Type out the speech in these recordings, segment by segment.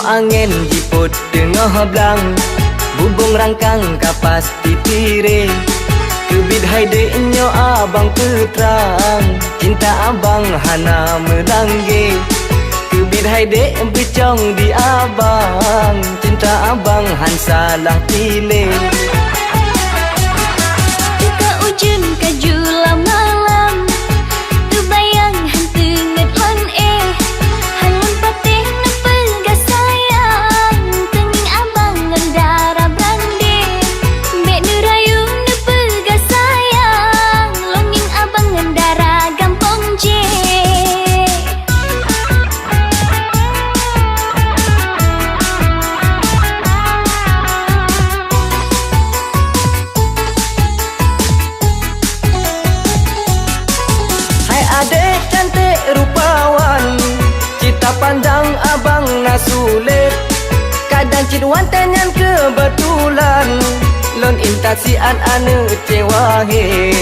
angin jiput tengah belang, bubung rangkang kapas titire. Kebid haide nyo abang putrang, cinta abang hana melangge. Kebid haide becong di abang, cinta abang han salah pilih. Teka ujun kajulah malam, tu bayang hantu ngedlon halun patih nepelga sayang, tenging abang ngendara brande. Mek nurayung nepelga sayang, longing abang ngendara gampong je. Adek cantik rupawan, cita pandang abang nasulit. Kadang ciduan tenyan kebetulan, lon intasian ane cewahe.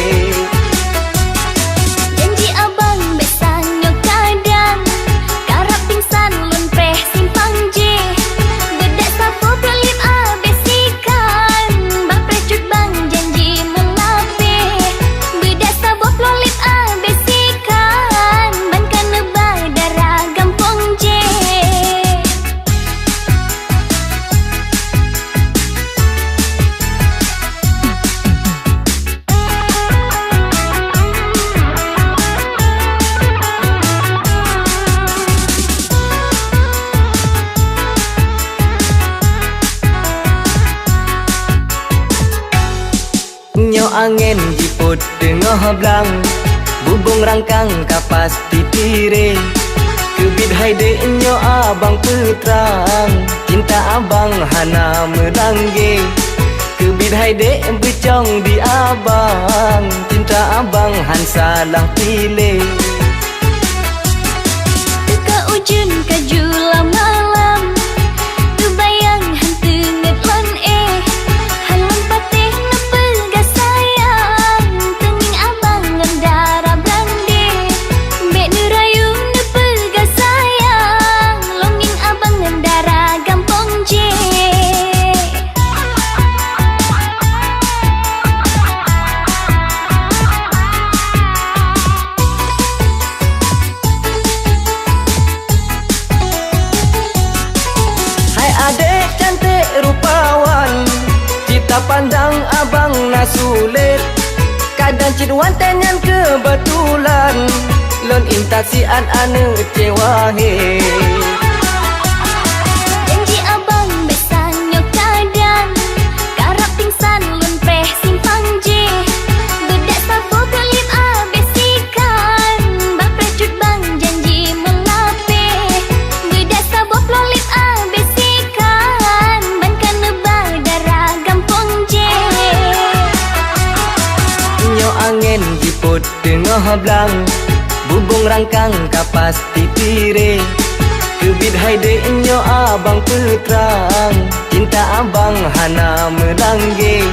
Janji abang besanyo kadang, karap pingsan lon preh simpang je. Bedak sapo pelip abesikan, bang precut bang janji melape. Bedak sabo pelip abesikan, ban kena darah gampong je. Nyo angin jiput tengah belang, bubung rangkang kapas titire. Kebid haide nyo abang putrang, cinta abang hana melangge. Kebid haide becong di abang, cinta abang han salah pilih. Teka ujun kajulah malam, tu bayang hantu ngedlon halun patih nepelga sayang, tenging abang ngendara brande. Mek nurayung nepelga sayang, longing abang ngendara gampong je. Adek cantik rupawan, cita pandang abang nasulit. Kadang ciduan tenyan kebetulan, lon intasian ane cewahe. Janji abang besanyo kadang, karap pingsan lun preh simpang je. Bedak sapo pelip abesikan, bang precut bang janji melape. Bedak sabo pelip abesikan, ban kena darah gampong je. Nyo angin jiput tengah belang, bubung rangkang kapas titire. Kebid haide nyo abang putrang, cinta abang hana melangge.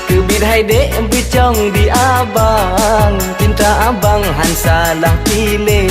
Kebid haide becong di abang, cinta abang han salah pilih.